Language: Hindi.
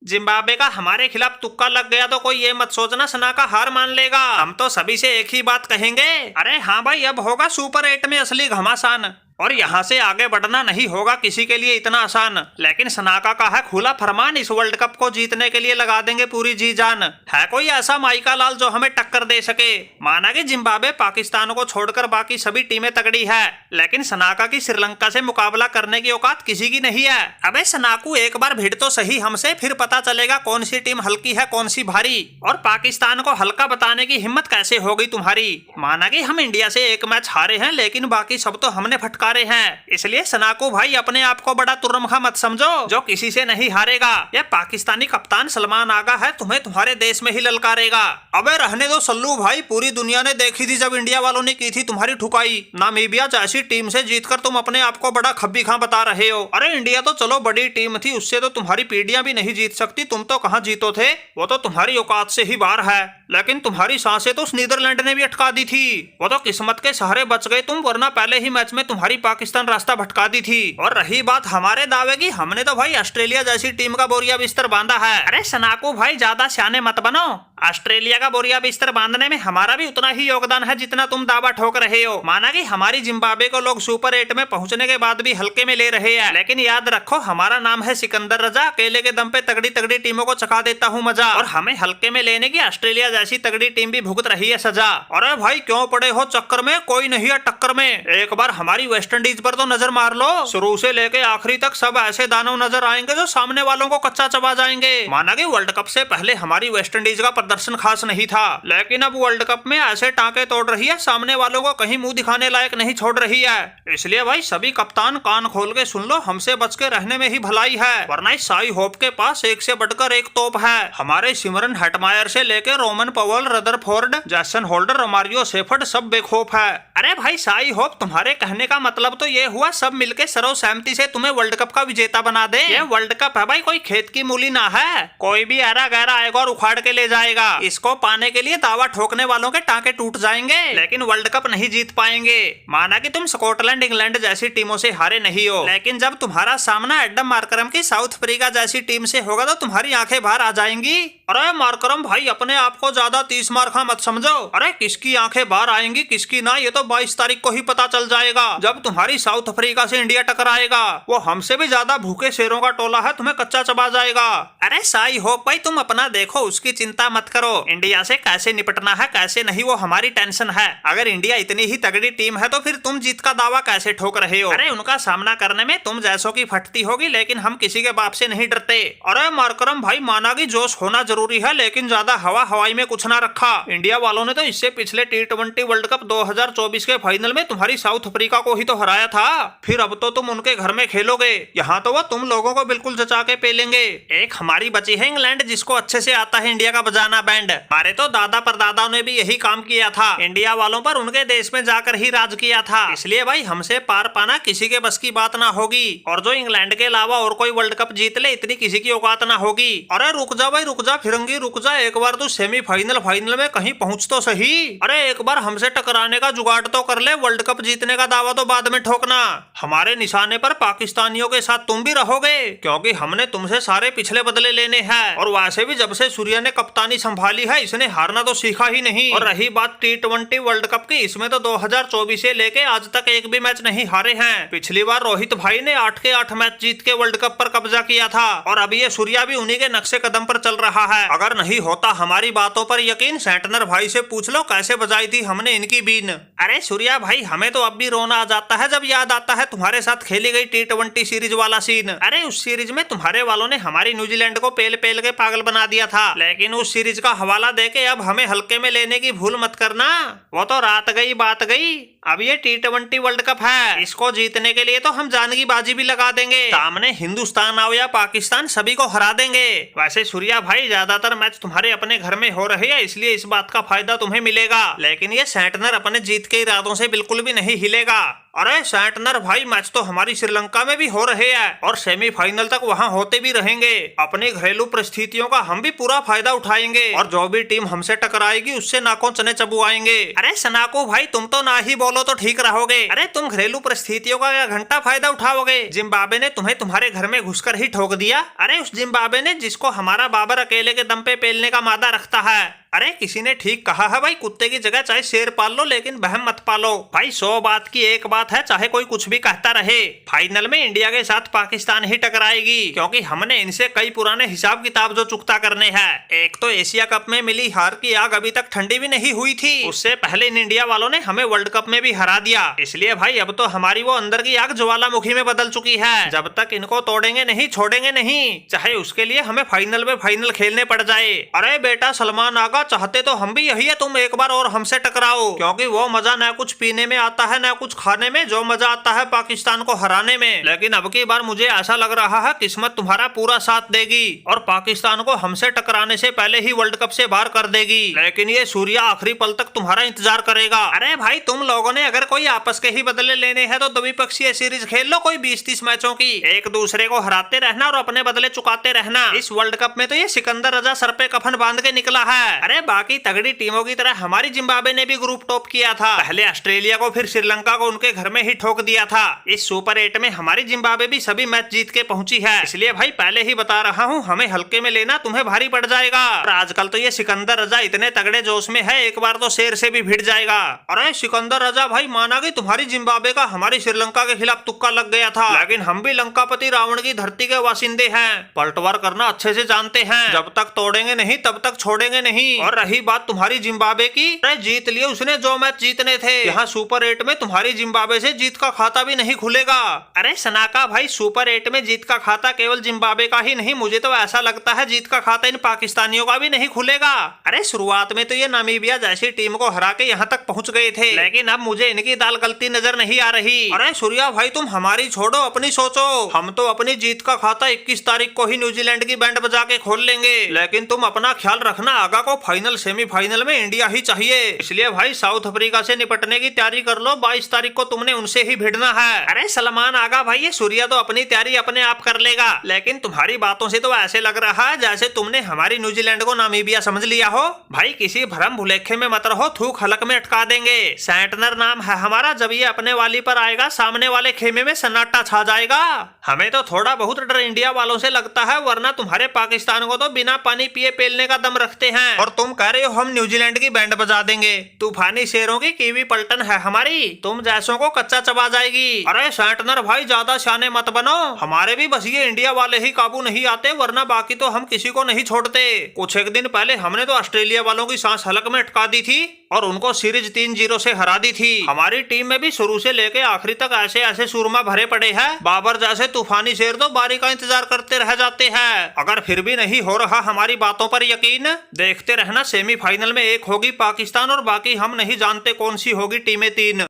जिम्बाब्वे का हमारे खिलाफ तुक्का लग गया तो कोई ये मत सोचना सना का हार मान लेगा। हम तो सभी से एक ही बात कहेंगे, अरे हाँ भाई अब होगा सुपर 8 में असली घमासान, और यहाँ से आगे बढ़ना नहीं होगा किसी के लिए इतना आसान। लेकिन सनाका का है खुला फरमान, इस वर्ल्ड कप को जीतने के लिए लगा देंगे पूरी जी जान। है कोई ऐसा माइका लाल जो हमें टक्कर दे सके? माना कि जिम्बाब्वे पाकिस्तान को छोड़कर बाकी सभी टीमें तगड़ी है, लेकिन सनाका की श्रीलंका से मुकाबला करने की औकात किसी की नहीं है। अबे सनाकू एक बार भिड़ तो सही हमसे, फिर पता चलेगा कौन सी टीम हल्की है कौन सी भारी, और पाकिस्तान को हल्का बताने की हिम्मत कैसे हो गई तुम्हारी। माना कि हम इंडिया से एक मैच हारे हैं, लेकिन बाकी सब तो हमने फटकारे हैं। इसलिए सनाकू भाई अपने आप को बड़ा तुर्रमखा मत समझो जो किसी से नहीं हारेगा। यह पाकिस्तानी कप्तान सलमान आगा है, तुम्हें तुम्हारे देश में ही ललकारेगा। अबे रहने दो सल्लू भाई, पूरी दुनिया ने देखी थी जब इंडिया वालों ने की थी तुम्हारी ठुकाई। नामीबिया जैसी टीम से जीतकर तुम अपने आप को बड़ा खब्बी खां बता रहे हो। अरे इंडिया तो चलो बड़ी टीम थी, उससे तो तुम्हारी पीढ़ियां भी नहीं जीत सकती, तुम तो कहाँ जीतो थे, वो तो तुम्हारी औकात से ही बाहर है। लेकिन तुम्हारी सांसें तो उस नीदरलैंड ने भी अटका दी थी, वो तो किस्मत के सहारे बच गए तुम, वरना पहले ही मैच में तुम्हारी पाकिस्तान रास्ता भटका दी थी। और रही बात हमारे दावे की, हमने तो भाई ऑस्ट्रेलिया जैसी टीम का बोरिया बिस्तर बांधा है। अरे सनाकू भाई ज्यादा सियाने मत बनो, ऑस्ट्रेलिया का बोरिया बिस्तर बांधने में हमारा भी उतना ही योगदान है जितना तुम दावा ठोक रहे हो। माना कि हमारी जिम्बाब्वे को लोग सुपर 8 में पहुंचने के बाद भी हल्के में ले रहे हैं, लेकिन याद रखो हमारा नाम है सिकंदर रजा, अकेले के दम पे तगड़ी तगड़ी टीमों को चखा देता हूँ मजा, और हमें हल्के में लेने की ऑस्ट्रेलिया जैसी तगड़ी टीम भी भुगत रही है सजा। अरे भाई क्यों पड़े हो चक्कर में, कोई नहीं है टक्कर में। एक बार हमारी वेस्ट इंडीज पर तो नजर मार लो, शुरू से लेके आखिरी तक सब ऐसे दानव नजर आएंगे जो सामने वालों को कच्चा चबा जाएंगे। माना कि वर्ल्ड कप से पहले हमारी वेस्ट इंडीज का प्रदर्शन खास नहीं था, लेकिन अब वर्ल्ड कप में ऐसे टांके तोड़ रही है, सामने वालों को कहीं मुंह दिखाने लायक नहीं छोड़ रही है। इसलिए भाई सभी कप्तान कान खोल के सुन लो, हमसे बच के रहने में ही भलाई है, वरना इस साई होप के पास एक से बढ़कर एक तोप है। हमारे सिमरन हेटमायर से लेके Rovman Powell, Rutherford, Jason Holder, Romario Shepherd सब बेखौफ है। अरे भाई साई होप, तुम्हारे कहने का मतलब तो ये हुआ सब मिलके सर्व सहमति से तुम्हें वर्ल्ड कप का विजेता बना दे। ये वर्ल्ड कप है भाई, कोई खेत की मूली ना है, कोई भी ऐरा गहरा आएगा और उखाड़ के ले जाएगा। इसको पाने के लिए दावा ठोकने वालों के टांके टूट जाएंगे, लेकिन वर्ल्ड कप नहीं जीत पाएंगे। माना कि तुम स्कॉटलैंड, इंग्लैंड जैसी टीमों से हारे नहीं हो, लेकिन जब तुम्हारा सामना एडम मार्करम की साउथ अफ्रीका जैसी टीम से होगा तो तुम्हारी आंखें बाहर आ जाएंगी। अरे मार्करम भाई अपने आप को ज्यादा 30 मार खा मत समझो। अरे किसकी आंखें बाहर आएंगी किसकी ना, ये तो 22 तारीख को ही पता चल जाएगा, जब तुम्हारी साउथ अफ्रीका से इंडिया टकराएगा। वो हमसे भी ज्यादा भूखे शेरों का टोला है, तुम्हें कच्चा चबा जाएगा। अरे साई होप भाई तुम अपना देखो, उसकी चिंता मत करो, इंडिया से कैसे निपटना है कैसे नहीं वो हमारी टेंशन है। अगर इंडिया इतनी ही तगड़ी टीम है तो फिर तुम जीत का दावा कैसे ठोक रहे हो? अरे उनका सामना करने में तुम जैसों की फटती होगी, लेकिन हम किसी के बाप से नहीं डरते। अरे मार्करम भाई माना कि जोश होना जरूरी है, लेकिन ज्यादा हवा हवाई में कुछ ना रखा। इंडिया वालों ने तो इससे पिछले T20 वर्ल्ड कप 2024 के फाइनल में तुम्हारी साउथ अफ्रीका को ही तो हराया था, फिर अब तो तुम उनके घर में खेलोगे, यहाँ तो वो तुम लोगों को बिल्कुल जचा के पेलेंगे। एक हमारी बची है इंग्लैंड, जिसको अच्छे से आता है इंडिया का बजाना बैंड। हमारे तो दादा परदादा ने भी यही काम किया था, इंडिया वालों पर उनके देश में जाकर ही राज किया था। इसलिए भाई हमसे पार पाना किसी के बस की बात ना होगी, और जो इंग्लैंड के अलावा और कोई वर्ल्ड कप जीत ले इतनी किसी की औकात ना होगी। अरे रुक जा भाई रुक जा फिरंगी रुक जा, एक बार तू सेमीफाइनल फाइनल में कहीं पहुंच तो सही। अरे एक बार हमसे टकराने का जुगाड़ तो कर ले, वर्ल्ड कप जीतने का दावा तो बाद में ठोकना। हमारे निशाने पर पाकिस्तानियों के साथ तुम भी रहोगे, क्योंकि हमने तुमसे सारे पिछले बदले लेने हैं, और वैसे भी जब से सूर्या ने कप्तानी संभाली है इसने हारना तो सीखा ही नहीं। और रही बात T20 वर्ल्ड कप की, इसमें तो 2024 से लेके आज तक एक भी मैच नहीं हारे हैं। पिछली बार रोहित भाई ने 8 के 8 मैच जीत के वर्ल्ड कप पर कब्जा किया था, और अब ये सूर्या भी उन्हीं के नक्शे कदम पर चल रहा है। अगर नहीं होता हमारी बातों पर यकीन, सेंटनर भाई से पूछ लो कैसे बजाई थी हमने इनकी बीन। अरे सूर्या भाई हमें तो अब भी रोना आ जाता है जब याद आता है तुम्हारे साथ खेली गई T20 सीरीज वाला सीन। अरे उस सीरीज में तुम्हारे वालों ने हमारी न्यूजीलैंड को पेल पेल के पागल बना दिया था, लेकिन उस सीरीज का हवाला देके अब हमें हल्के में लेने की भूल मत करना। वो तो रात गई बात गई, अब ये T20 वर्ल्ड कप है, इसको जीतने के लिए तो हम जान की बाजी भी लगा देंगे, सामने हिंदुस्तान आओ या पाकिस्तान सभी को हरा देंगे। वैसे सूर्या भाई ज्यादातर मैच तुम्हारे अपने घर में हो रहे हैं, इसलिए इस बात का फायदा तुम्हें मिलेगा, लेकिन ये सेंटनर अपने जीत के इरादों से बिल्कुल भी नहीं हिलेगा। अरे सेंटनर भाई, मैच तो हमारी श्रीलंका में भी हो रहे हैं और सेमीफाइनल तक वहां होते भी रहेंगे। अपनी घरेलू परिस्थितियों का हम भी पूरा फायदा उठाएंगे और जो भी टीम हमसे टकराएगी उससे नाकों चने चबुआएंगे। अरे सनाको भाई, तुम तो ना ही बोलो तो ठीक रहोगे। अरे तुम घरेलू परिस्थितियों का क्या घंटा फायदा उठाओगे? जिम्बाब्वे ने तुम्हें तुम्हारे घर में घुसकर ही ठोक दिया। अरे उस जिम्बाब्वे ने जिसको हमारा बाबर अकेले के दम पे पेलने का मादा रखता है। अरे किसी ने ठीक कहा है भाई, कुत्ते की जगह चाहे शेर पाल लो लेकिन बहम मत पालो। भाई 100 बात की एक बात है, चाहे कोई कुछ भी कहता रहे, फाइनल में इंडिया के साथ पाकिस्तान ही टकराएगी, क्योंकि हमने इनसे कई पुराने हिसाब किताब जो चुकता करने हैं। एक तो एशिया कप में मिली हार की आग अभी तक ठंडी भी नहीं हुई थी, उससे पहले इन इंडिया वालों ने हमें वर्ल्ड कप में भी हरा दिया। इसलिए भाई अब तो हमारी वो अंदर की आग ज्वालामुखी में बदल चुकी है। जब तक इनको तोड़ेंगे नहीं, छोड़ेंगे नहीं, चाहे उसके लिए हमें फाइनल में फाइनल खेलने पड़ जाए। अरे बेटा सलमान आगा, चाहते तो हम भी यही है, तुम एक बार और हमसे टकराओ, क्योंकि वो मजा न कुछ पीने में आता है न कुछ खाने में जो मजा आता है पाकिस्तान को हराने में। लेकिन अब की बार मुझे ऐसा लग रहा है किस्मत तुम्हारा पूरा साथ देगी और पाकिस्तान को हमसे टकराने से पहले ही वर्ल्ड कप से बाहर कर देगी। लेकिन ये सूर्या आखिरी पल तक तुम्हारा इंतजार करेगा। अरे भाई तुम लोगों ने अगर कोई आपस के ही बदले लेने हैं तो द्विपक्षीय सीरीज खेल लो, कोई 20-30 मैचों की, एक दूसरे को हराते रहना और अपने बदले चुकाते रहना। इस वर्ल्ड कप में तो ये सिकंदर रजा सर पे कफन बांध के निकला है। अरे बाकी तगड़ी टीमों की तरह हमारी जिम्बाब्वे ने भी ग्रुप टॉप किया था, पहले ऑस्ट्रेलिया को फिर श्रीलंका को उनके घर में ही ठोक दिया था। इस सुपर 8 में हमारी जिम्बाब्वे भी सभी मैच जीत के पहुंची है, इसलिए भाई पहले ही बता रहा हूं, हमें हल्के में लेना, तुम्हें भारी पड़ जाएगा। और आजकल तो ये सिकंदर रजा इतने तगड़े जोश में है, एक बार तो शेर से भी भिड़ जाएगा। अरे सिकंदर रजा भाई, माना कि तुम्हारी जिम्बाब्वे का हमारी श्रीलंका के खिलाफ तुक्का लग गया था, लेकिन हम भी लंकापति रावण की धरती के वासिंदे हैं, पलटवार करना अच्छे से जानते हैं। जब तक तोड़ेंगे नहीं तब तक छोड़ेंगे नहीं। और रही बात तुम्हारी जिम्बाब्वे की, जीत लिए उसने जो मैच जीतने थे, यहाँ सुपर 8 में तुम्हारी जिम्बाब्वे से जीत का खाता भी नहीं खुलेगा। अरे सनाका भाई, सुपर 8 में जीत का खाता केवल जिम्बाब्वे का ही नहीं, मुझे तो ऐसा लगता है जीत का खाता इन पाकिस्तानियों का भी नहीं खुलेगा। अरे शुरुआत में तो ये नामीबिया जैसी टीम को हरा के यहाँ तक पहुँच गए थे, लेकिन अब मुझे इनकी दाल गलती नजर नहीं आ रही। अरे सूर्या भाई, तुम हमारी छोड़ो, अपनी सोचो। हम तो अपनी जीत का खाता 21 तारीख को ही न्यूजीलैंड की बैंड बजा के खोल लेंगे, लेकिन तुम अपना ख्याल रखना, आगा को फाइनल सेमीफाइनल में इंडिया ही चाहिए। इसलिए भाई साउथ अफ्रीका से निपटने की तैयारी कर लो, 22 तारीख को तुमने उनसे ही भिड़ना है। अरे सलमान आगा भाई, ये सूर्या तो अपनी तैयारी अपने आप कर लेगा, लेकिन तुम्हारी बातों से तो ऐसे लग रहा है जैसे तुमने हमारी न्यूजीलैंड को नामीबिया समझ लिया हो। भाई किसी भ्रम भुलेखे में मत रहो, थूक हलक में अटका देंगे। सेंटनर नाम है हमारा, जब ये अपने वाली पर आएगा सामने वाले खेमे में सन्नाटा छा जाएगा। हमें तो थोड़ा बहुत डर इंडिया वालों से लगता है, वरना तुम्हारे पाकिस्तान को तो बिना पानी पिए पेलने का दम रखते हैं, और तुम कह रहे हो हम न्यूजीलैंड की बैंड बजा देंगे। तूफानी शेरों की कीवी पलटन है हमारी, तुम जैसों को कच्चा चबा जाएगी। अरे सेंटनर भाई, ज्यादा शाने मत बनो, हमारे भी बस ये इंडिया वाले ही काबू नहीं आते, वरना बाकी तो हम किसी को नहीं छोड़ते। कुछ एक दिन पहले हमने तो ऑस्ट्रेलिया वालों की सांस हलक में अटका दी थी और उनको सीरीज 3-0 से हरा दी थी। हमारी टीम में भी शुरू से लेके आखिरी तक ऐसे ऐसे सूरमा भरे पड़े हैं, बाबर जैसे तूफानी शेर तो बारी का इंतजार करते रह जाते हैं। अगर फिर भी नहीं हो रहा हमारी बातों पर यकीन, देखते रहना, सेमीफाइनल में एक होगी पाकिस्तान और बाकी हम नहीं जानते कौन सी होगी टीमें 3।